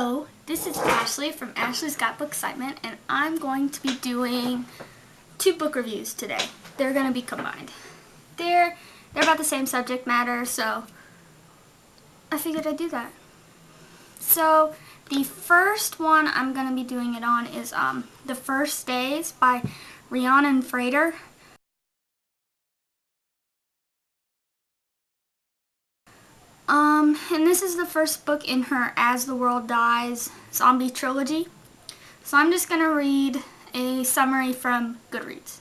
Hello, this is Ashley from Ashley's Got Book Excitement, and I'm going to be doing 2 book reviews today. They're going to be combined. They're about the same subject matter, so I figured I'd do that. So the first one I'm going to be doing it on is The First Days by Rhiannon Frater. And this is the first book in her As the World Dies zombie trilogy. So I'm just going to read a summary from Goodreads.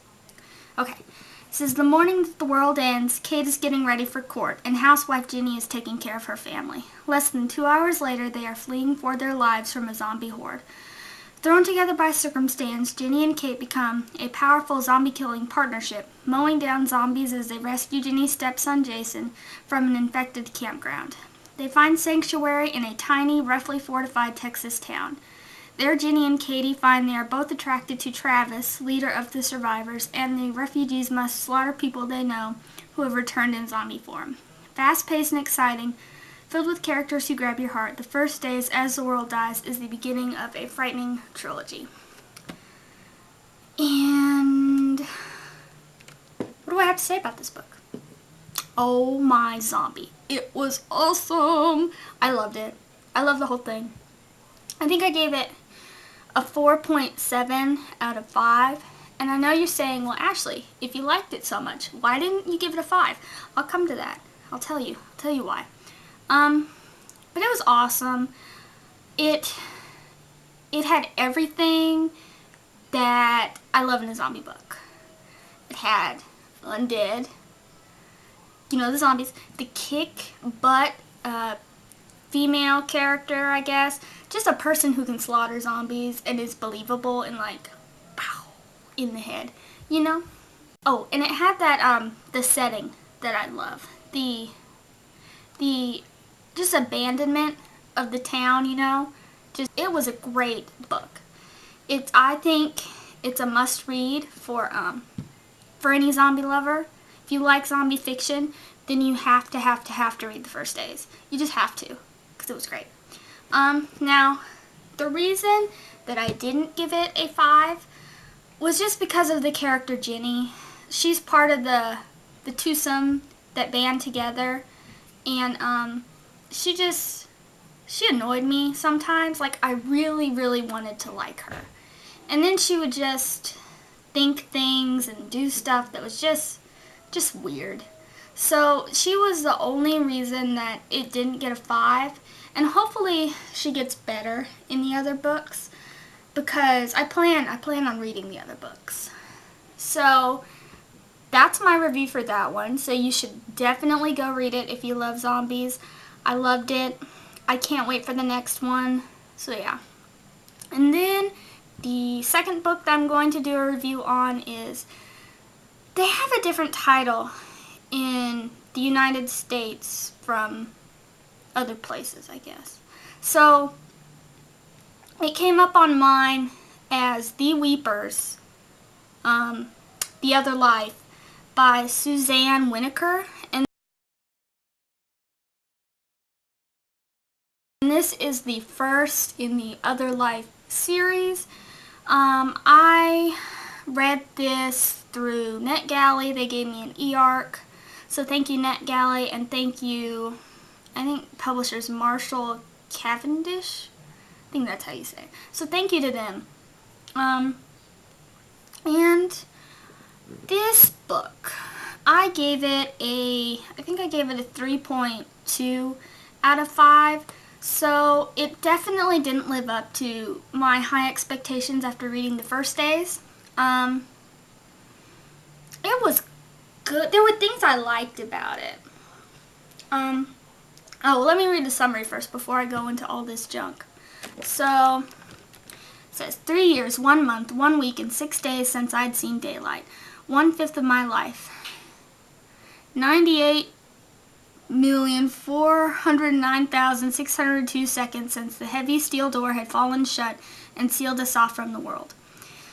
Okay, it says, the morning that the world ends, Kate is getting ready for court, and housewife Ginny is taking care of her family. Less than 2 hours later, they are fleeing for their lives from a zombie horde. Thrown together by circumstance, Ginny and Kate become a powerful zombie-killing partnership, mowing down zombies as they rescue Ginny's stepson Jason from an infected campground. They find sanctuary in a tiny, roughly fortified Texas town. There, Ginny and Katie find they are both attracted to Travis, leader of the survivors, and the refugees must slaughter people they know who have returned in zombie form. Fast-paced and exciting, filled with characters who grab your heart, The First Days As the World Dies is the beginning of a frightening trilogy. And what do I have to say about this book? Oh my zombie. It was awesome. I loved it. I love the whole thing. I think I gave it a 4.7 out of 5. And I know you're saying, well, Ashley, if you liked it so much, why didn't you give it a 5? I'll come to that. I'll tell you why. But it was awesome. It had everything that I love in a zombie book. It had undead, you know, the zombies, the kick-butt female character, I guess. Just a person who can slaughter zombies and is believable and like, pow, in the head, you know? Oh, and it had that, the setting that I love. The just abandonment of the town, you know? It was a great book. I think it's a must-read for any zombie lover. If you like zombie fiction, then you have to read The First Days. You just have to, because it was great. Now, the reason that I didn't give it a 5 was just because of the character Ginny. She's part of the twosome that band together, and she annoyed me sometimes. Like, I really wanted to like her. And then she would just think things and do stuff that was just weird. So she was the only reason that it didn't get a 5. And hopefully she gets better in the other books, because I plan on reading the other books. So that's my review for that one. So you should definitely go read it if you love zombies. I loved it. I can't wait for the next one. So yeah. And then the second book that I'm going to do a review on is, they have a different title in the United States from other places, I guess. So it came up on mine as The Weepers, The Other Life by Susanne Winnacker. And this is the first in the Other Life series. I read this through NetGalley. They gave me an e-arc. So thank you, NetGalley, and thank you, I think, publishers Marshall Cavendish. I think that's how you say it. So thank you to them. And this book, I gave it a 3.2 out of 5. So it definitely didn't live up to my high expectations after reading The First Days. It was good. There were things I liked about it. Let me read the summary first before I go into all this junk. So, it says, 3 years, 1 month, 1 week, and 6 days since I'd seen daylight. 1/5 of my life. 98,409,602 seconds since the heavy steel door had fallen shut and sealed us off from the world.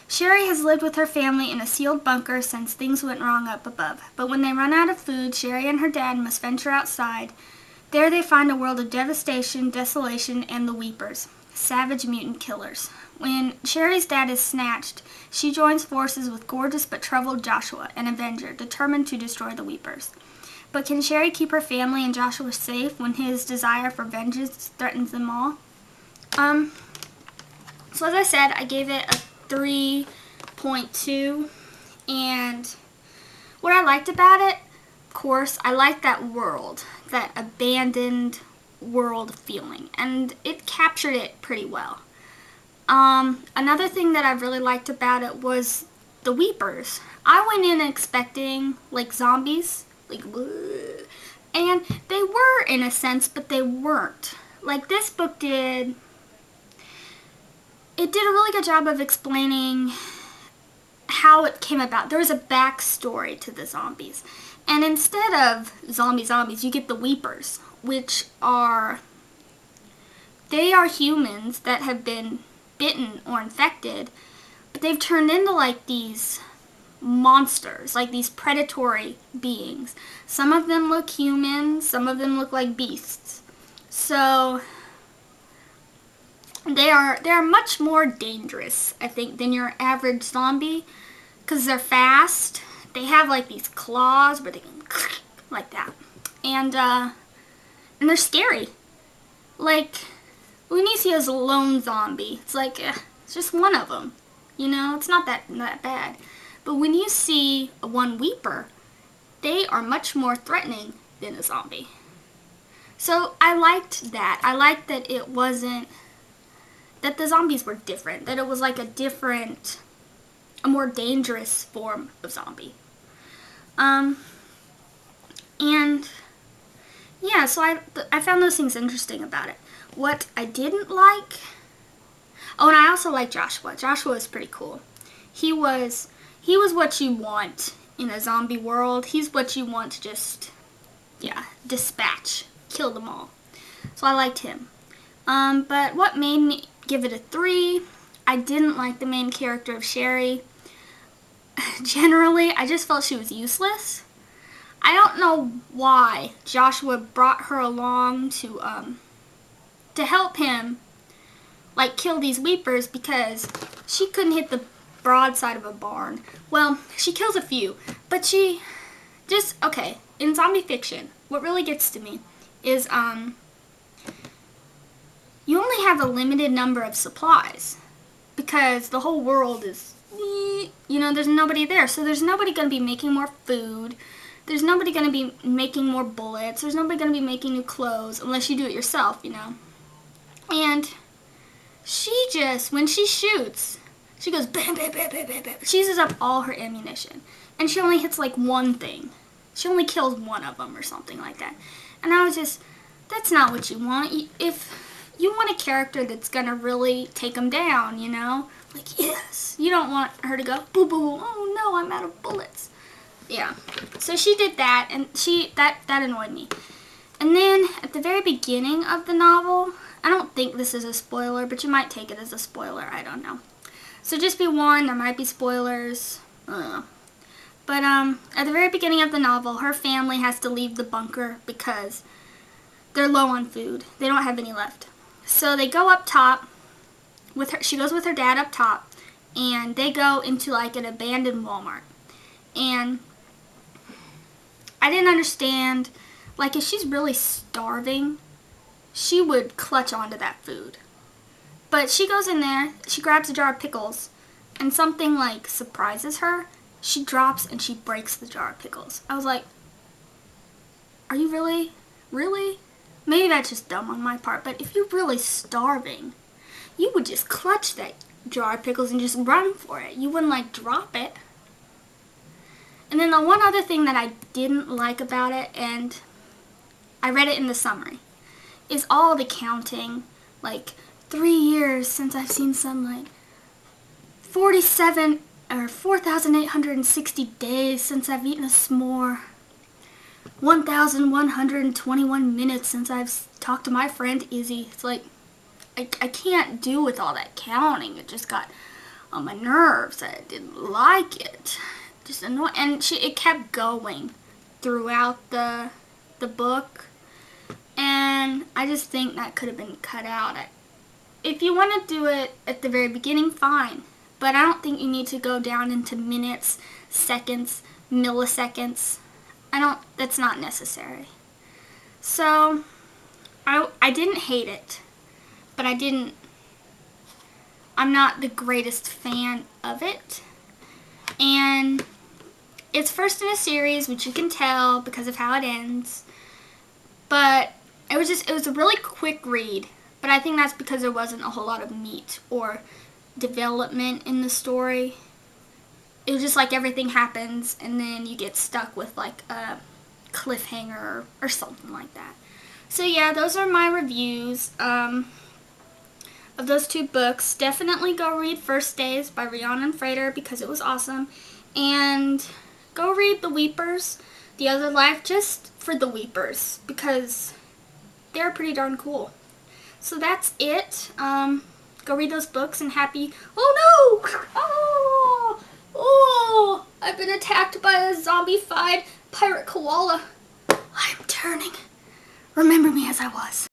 Sherry has lived with her family in a sealed bunker since things went wrong up above. But when they run out of food, Sherry and her dad must venture outside. There they find a world of devastation, desolation, and the Weepers. savage mutant killers. When Sherry's dad is snatched, she joins forces with gorgeous but troubled Joshua, an Avenger, determined to destroy the Weepers. But can Sherry keep her family and Joshua safe when his desire for vengeance threatens them all? So as I said, I gave it a 3.2, and what I liked about it, of course, I liked that world, that abandoned world feeling, and it captured it pretty well. Another thing that I really liked about it was the Weepers. I went in expecting, like, zombies, like, bleh, and they were in a sense, but they weren't. Like, this book did a really good job of explaining how it came about. There was a backstory to the zombies. And instead of zombies, you get the Weepers, which are, they are humans that have been bitten or infected, but they've turned into like these monsters, like these predatory beings. Some of them look human, some of them look like beasts. So they are much more dangerous, I think, than your average zombie, because they're fast. They have like these claws where they can like that, and they're scary. Like when you see a lone zombie, it's like it's just one of them, you know. It's not that bad. But when you see one Weeper, they are much more threatening than a zombie. So I liked that. I liked that it wasn't, that the zombies were different, that it was like a more dangerous form of zombie. And yeah, so I found those things interesting about it. What I didn't like, oh, and I also like Joshua. Joshua is pretty cool. He was what you want in a zombie world. He's what you want to just, yeah, dispatch, kill them all. So I liked him. But what made me give it a 3, I didn't like the main character of Sherry. Generally, I just felt she was useless. I don't know why Joshua brought her along to help him, like, kill these Weepers, because she couldn't hit the broadside of a barn. Well, she kills a few, but she just, okay, in zombie fiction, what really gets to me is, you only have a limited number of supplies, because the whole world is, you know, there's nobody there, so there's nobody going to be making more food, there's nobody going to be making more bullets, there's nobody going to be making new clothes, unless you do it yourself, you know. And she just, when she shoots, she goes bam, bam, bam, bam, bam, bam. She uses up all her ammunition. And she only hits like one thing. She only kills one of them or something like that. And I was just, that's not what you want. If you want a character that's going to really take them down, you know? Like, yes. You don't want her to go, boo, boo, oh no, I'm out of bullets. Yeah. So she did that, and that annoyed me. And then, at the very beginning of the novel, I don't think this is a spoiler, but you might take it as a spoiler, I don't know. So just be warned, there might be spoilers. I don't know. But at the very beginning of the novel, her family has to leave the bunker because they're low on food. They don't have any left. So they go up top with her. She goes with her dad up top, and they go into like an abandoned Walmart. And I didn't understand, like, if she's really starving, she would clutch onto that food. But she goes in there, she grabs a jar of pickles, and something like surprises her. She drops and she breaks the jar of pickles. I was like, are you really? Really? Maybe that's just dumb on my part, but if you're really starving, you would just clutch that jar of pickles and just run for it. You wouldn't like drop it. And then the one other thing that I didn't like about it, and I read it in the summary, is all the counting, like 3 years since I've seen sunlight, 4,860 days since I've eaten a s'more, 1,121 minutes since I've talked to my friend Izzy. It's like, I can't do with all that counting. It just got on my nerves. I didn't like it. Just annoying. And it kept going throughout the book. And I just think that could have been cut out. if you want to do it at the very beginning, fine. But I don't think you need to go down into minutes, seconds, milliseconds. That's not necessary. So, I didn't hate it, but I'm not the greatest fan of it. And it's first in a series, which you can tell because of how it ends. But it was a really quick read. But I think that's because there wasn't a whole lot of meat or development in the story. It was just like everything happens and then you get stuck with like a cliffhanger or something like that. So yeah, those are my reviews of those two books. Definitely go read First Days by Rhiannon Frater because it was awesome. And go read The Weepers, The Other Life, just for the Weepers because they're pretty darn cool. So that's it. Go read those books and happy... Oh no! Oh! I've been attacked by a zombified pirate koala. I'm turning. Remember me as I was.